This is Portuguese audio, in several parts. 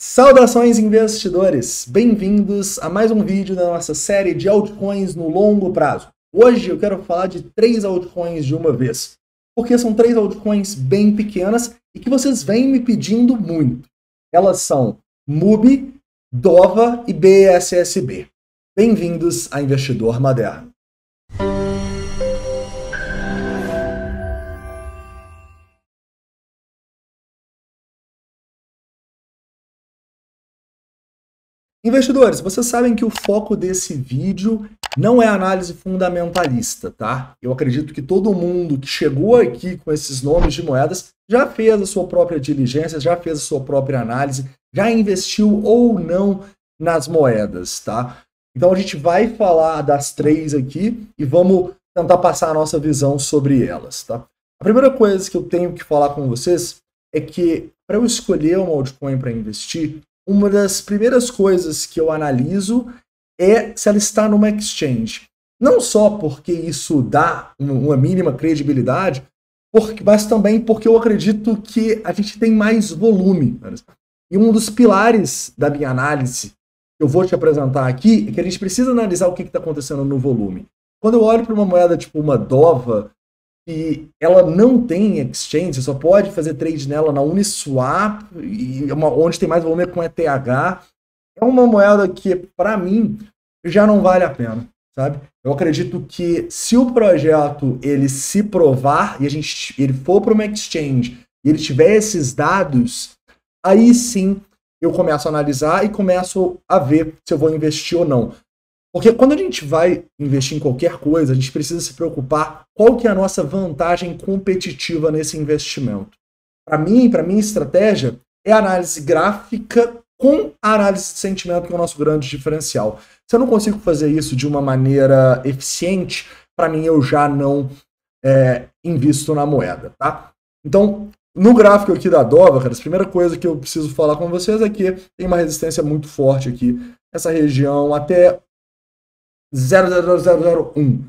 Saudações investidores, bem-vindos a mais um vídeo da nossa série de altcoins no longo prazo. Hoje eu quero falar de 3 altcoins de uma vez, porque são 3 altcoins bem pequenas e que vocês vêm me pedindo muito. Elas são MUBI, DOVA e BSSB. Bem-vindos a Investidor Moderno. Investidores, vocês sabem que o foco desse vídeo não é análise fundamentalista, tá? Eu acredito que todo mundo que chegou aqui com esses nomes de moedas já fez a sua própria diligência, já fez a sua própria análise, já investiu ou não nas moedas, tá? Então a gente vai falar das 3 aqui e vamos tentar passar a nossa visão sobre elas, tá? A primeira coisa que eu tenho que falar com vocês é que para eu escolher uma altcoin para investir, uma das primeiras coisas que eu analiso é se ela está numa exchange. Não só porque isso dá uma mínima credibilidade, mas também porque eu acredito que a gente tem mais volume. E um dos pilares da minha análise que eu vou te apresentar aqui é que a gente precisa analisar o que está acontecendo no volume. Quando eu olho para uma moeda tipo uma DOVA, e ela não tem exchange, você só pode fazer trade nela na Uniswap, onde tem mais volume com ETH. É uma moeda que, para mim, já não vale a pena, sabe? Eu acredito que se o projeto ele se provar e ele for para uma exchange e ele tiver esses dados, aí sim eu começo a analisar e começo a ver se eu vou investir ou não. Porque quando a gente vai investir em qualquer coisa, a gente precisa se preocupar qual que é a nossa vantagem competitiva nesse investimento. Para minha estratégia é a análise gráfica com a análise de sentimento, que é o nosso grande diferencial. Se eu não consigo fazer isso de uma maneira eficiente, para mim eu já não invisto na moeda, tá? Então, no gráfico aqui da DOVA, cara, a primeira coisa que eu preciso falar com vocês é que tem uma resistência muito forte aqui, essa região até 0,0001.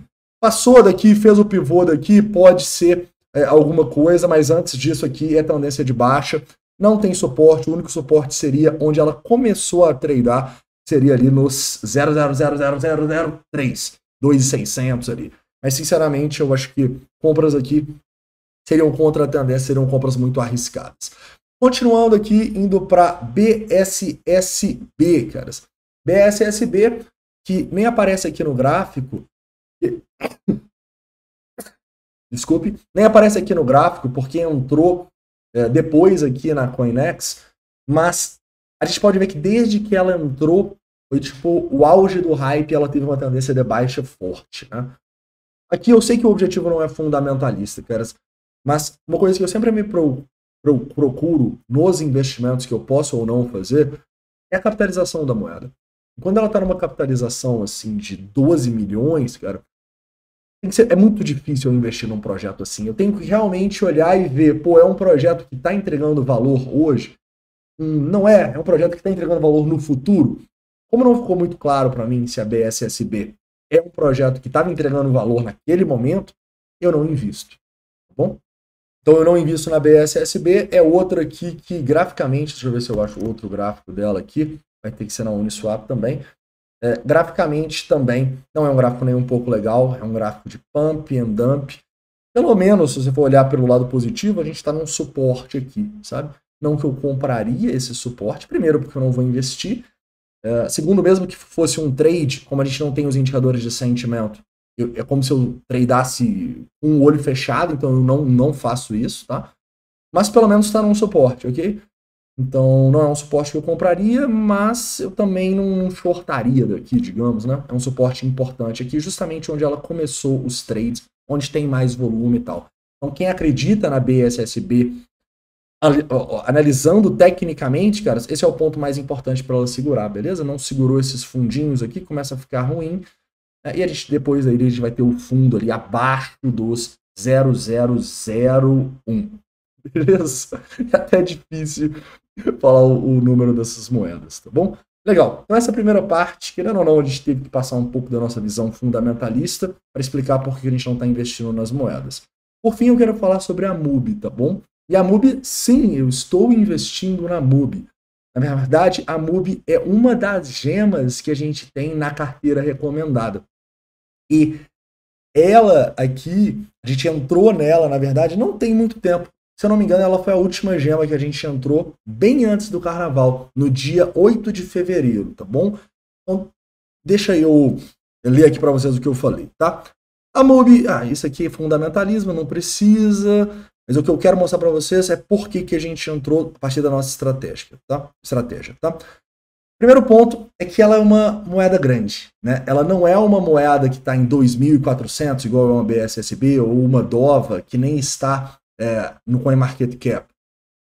Passou daqui, fez o pivô daqui, pode ser alguma coisa, mas antes disso aqui é tendência de baixa, não tem suporte, o único suporte seria onde ela começou a tradear, seria ali nos 0,000003, 2.600 ali. Mas sinceramente eu acho que compras aqui seriam contra a tendência, seriam compras muito arriscadas. Continuando aqui, indo para BSSB, caras. BSSB, que nem aparece aqui no gráfico, desculpe, nem aparece aqui no gráfico porque entrou depois aqui na Coinex, mas a gente pode ver que desde que ela entrou, foi tipo o auge do hype, ela teve uma tendência de baixa forte, né? Aqui eu sei que o objetivo não é fundamentalista, caras, mas uma coisa que eu sempre me procuro nos investimentos que eu posso ou não fazer é a capitalização da moeda. Quando ela está numa capitalização assim de 12 milhões, cara, é muito difícil eu investir num projeto assim. Eu tenho que realmente olhar e ver, pô, é um projeto que está entregando valor hoje? Não é? É um projeto que está entregando valor no futuro? Como não ficou muito claro para mim se a BSSB é um projeto que estava entregando valor naquele momento, eu não invisto, tá bom? Então eu não invisto na BSSB, é outra aqui que graficamente, deixa eu ver se eu acho outro gráfico dela aqui, vai ter que ser na Uniswap também. Graficamente também não é um gráfico nem um pouco legal, é um gráfico de pump and dump. Pelo menos, se você for olhar pelo lado positivo, a gente está num suporte aqui, sabe? Não que eu compraria esse suporte, primeiro porque eu não vou investir, segundo, mesmo que fosse um trade, como a gente não tem os indicadores de sentimento, é como se eu tradeasse com o olho fechado, então eu não faço isso, tá? Mas pelo menos está num suporte, ok? Então, não é um suporte que eu compraria, mas eu também não shortaria daqui, digamos, né? É um suporte importante aqui, justamente onde ela começou os trades, onde tem mais volume e tal. Então, quem acredita na BSSB, analisando tecnicamente, cara, esse é o ponto mais importante para ela segurar, beleza? Não segurou esses fundinhos aqui, começa a ficar ruim, e depois aí a gente vai ter o fundo ali abaixo dos 0,001. Beleza? É até difícil falar o número dessas moedas, tá bom? Legal. Então essa primeira parte, querendo ou não, a gente teve que passar um pouco da nossa visão fundamentalista para explicar por que a gente não está investindo nas moedas. Por fim, eu quero falar sobre a MUBI, tá bom? E a MUBI, sim, eu estou investindo na MUBI. Na verdade, a MUBI é uma das gemas que a gente tem na carteira recomendada. E ela aqui, a gente entrou nela, na verdade, não tem muito tempo. Se eu não me engano, ela foi a última gema que a gente entrou bem antes do carnaval, no dia 8 de fevereiro, tá bom? Então, deixa eu ler aqui para vocês o que eu falei, tá? A MUBI, isso aqui é fundamentalismo, não precisa, mas o que eu quero mostrar para vocês é por que a gente entrou a partir da nossa estratégia, tá? Primeiro ponto é que ela é uma moeda grande, né? Ela não é uma moeda que está em 2.400, igual é uma BSSB, ou uma DOVA, que nem está no CoinMarketCap.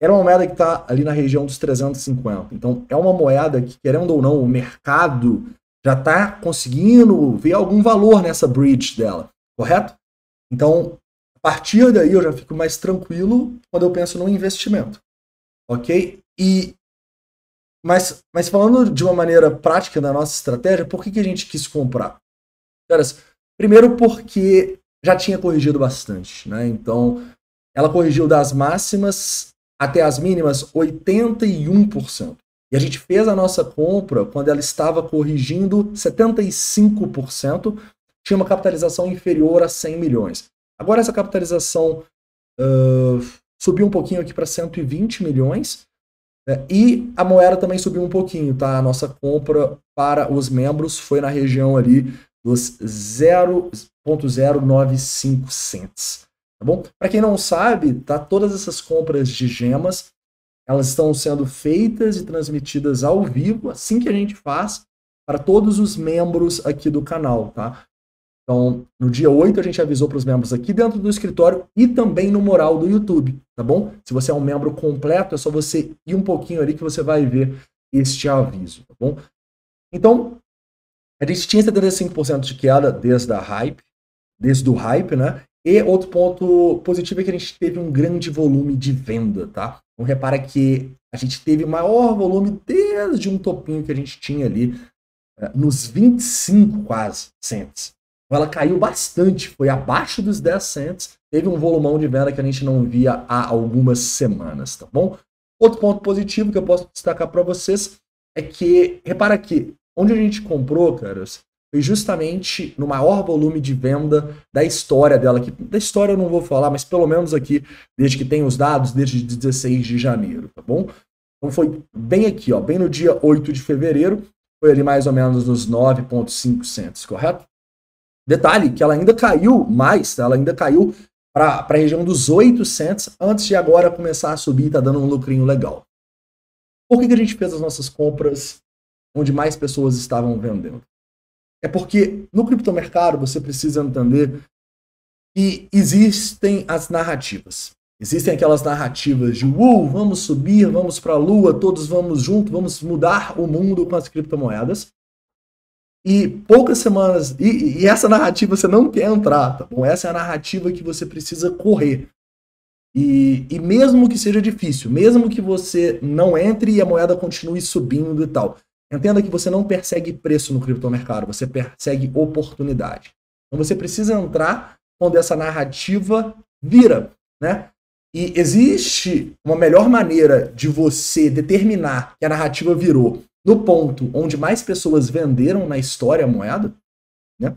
Ela é uma moeda que está ali na região dos 350. Então, é uma moeda que, querendo ou não, o mercado já está conseguindo ver algum valor nessa bridge dela, correto? Então, a partir daí eu já fico mais tranquilo quando eu penso no investimento, ok? Mas falando de uma maneira prática da nossa estratégia, por que a gente quis comprar? Caras, primeiro porque já tinha corrigido bastante, né? Então, ela corrigiu das máximas até as mínimas 81%. E a gente fez a nossa compra quando ela estava corrigindo 75%, tinha uma capitalização inferior a 100 milhões. Agora essa capitalização subiu um pouquinho aqui para 120 milhões, e a moeda também subiu um pouquinho, tá? A nossa compra para os membros foi na região ali dos 0,095 cents, tá bom? Para quem não sabe, tá? Todas essas compras de gemas, elas estão sendo feitas e transmitidas ao vivo, assim que a gente faz, para todos os membros aqui do canal, tá? Então, no dia 8 a gente avisou para os membros aqui dentro do escritório e também no mural do YouTube, tá bom? Se você é um membro completo, é só você ir um pouquinho ali que você vai ver este aviso, tá bom? Então, a gente tinha 75% de queda desde o hype, né? E outro ponto positivo é que a gente teve um grande volume de venda, tá? Então, repara que a gente teve maior volume desde um topinho que a gente tinha ali, nos 25 quase cents. Ela caiu bastante, foi abaixo dos 10 cents, teve um volumão de venda que a gente não via há algumas semanas, tá bom? Outro ponto positivo que eu posso destacar para vocês é que, repara aqui, onde a gente comprou, caras, foi justamente no maior volume de venda da história dela. Da história eu não vou falar, mas pelo menos aqui, desde que tem os dados, desde 16 de janeiro, tá bom? Então foi bem aqui, ó, bem no dia 8 de fevereiro, foi ali mais ou menos nos 9,5 cents, correto? Detalhe que ela ainda caiu mais, tá? Ela ainda caiu para a região dos 8 cents antes de agora começar a subir e tá dando um lucrinho legal. Por que a gente fez as nossas compras onde mais pessoas estavam vendendo? É porque no criptomercado você precisa entender que existem as narrativas. Existem aquelas narrativas de vamos subir, vamos para a lua, todos vamos junto, vamos mudar o mundo com as criptomoedas. E poucas semanas, e essa narrativa você não quer entrar, tá bom? Essa é a narrativa que você precisa correr. E mesmo que seja difícil, mesmo que você não entre e a moeda continue subindo e tal, entenda que você não persegue preço no criptomercado, você persegue oportunidade. Então você precisa entrar quando essa narrativa vira, né? E existe uma melhor maneira de você determinar que a narrativa virou no ponto onde mais pessoas venderam na história a moeda, né?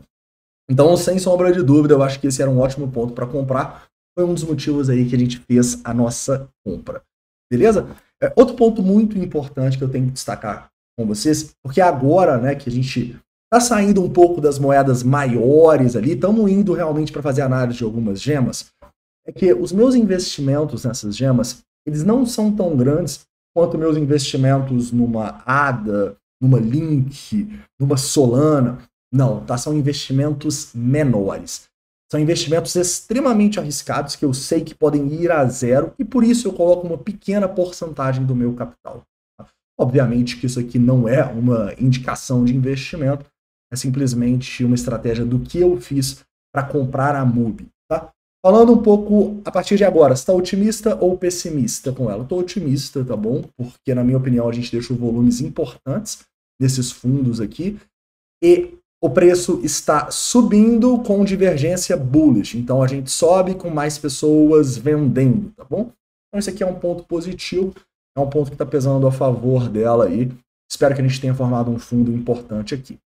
Então, sem sombra de dúvida, eu acho que esse era um ótimo ponto para comprar. Foi um dos motivos aí que a gente fez a nossa compra. Beleza? Outro ponto muito importante que eu tenho que destacar com vocês, porque agora, né, que a gente está saindo um pouco das moedas maiores ali, estamos indo realmente para fazer análise de algumas gemas, é que os meus investimentos nessas gemas, eles não são tão grandes quanto meus investimentos numa ADA, numa Link, numa Solana. Não, tá? São investimentos menores. São investimentos extremamente arriscados que eu sei que podem ir a zero e por isso eu coloco uma pequena porcentagem do meu capital. Tá? Obviamente que isso aqui não é uma indicação de investimento, é simplesmente uma estratégia do que eu fiz para comprar a MUBI. Tá? Falando um pouco a partir de agora, você está otimista ou pessimista com ela? Estou otimista, tá bom? Porque, na minha opinião, a gente deixou volumes importantes desses fundos aqui e o preço está subindo com divergência bullish. Então, a gente sobe com mais pessoas vendendo, tá bom? Então, esse aqui é um ponto positivo, É um ponto que está pesando a favor dela aí. Espero que a gente tenha formado um fundo importante aqui.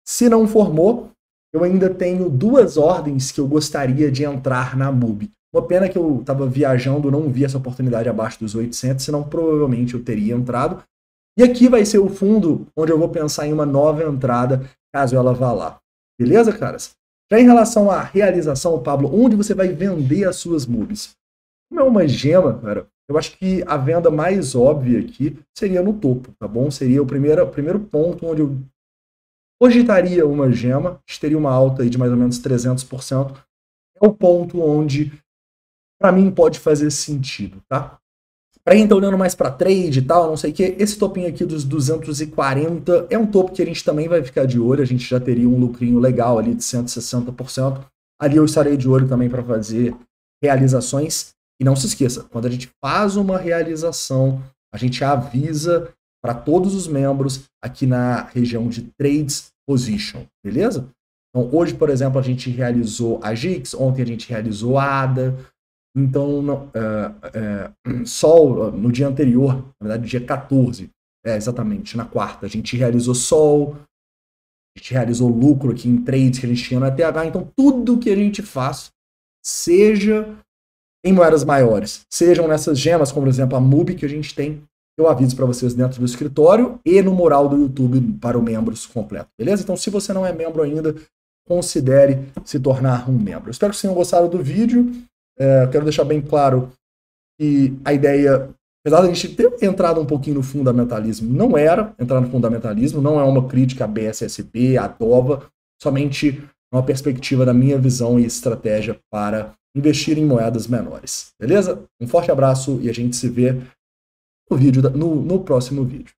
Se não formou, eu ainda tenho 2 ordens que eu gostaria de entrar na MUBI. Uma pena que eu estava viajando, não vi essa oportunidade abaixo dos 800, senão provavelmente eu teria entrado. E aqui vai ser o fundo onde eu vou pensar em uma nova entrada, caso ela vá lá. Beleza, caras? Já em relação à realização, Pablo, onde você vai vender as suas MUBIs? Como é uma gema, cara, eu acho que a venda mais óbvia aqui seria no topo, tá bom? Seria o primeiro ponto onde eu cogitaria uma gema, a gente teria uma alta aí de mais ou menos 300%. É o ponto onde, para mim, pode fazer sentido, tá? Para quem tá olhando mais para trade e tal, não sei o que, esse topinho aqui dos 240 é um topo que a gente também vai ficar de olho, a gente já teria um lucrinho legal ali de 160%. Ali eu estarei de olho também para fazer realizações. E não se esqueça, quando a gente faz uma realização, a gente avisa para todos os membros aqui na região de Trades Position, beleza? Então hoje, por exemplo, a gente realizou a GIX, ontem a gente realizou a ADA. Então, Sol, no dia anterior, na verdade, dia 14, exatamente, na quarta, a gente realizou Sol, a gente realizou lucro aqui em trades que a gente tinha no ETH. Então, tudo que a gente faz, seja em moedas maiores, sejam nessas gemas, como por exemplo a MUBI que a gente tem, eu aviso para vocês dentro do escritório e no mural do YouTube para os membros completo, beleza? Então, se você não é membro ainda, considere se tornar um membro. Eu espero que vocês tenham gostado do vídeo. Eu quero deixar bem claro que a ideia, apesar de a gente ter entrado um pouquinho no fundamentalismo, não era entrar no fundamentalismo, não é uma crítica à BSSP, à DOVA, somente uma perspectiva da minha visão e estratégia para investir em moedas menores. Beleza? Um forte abraço e a gente se vê no próximo vídeo.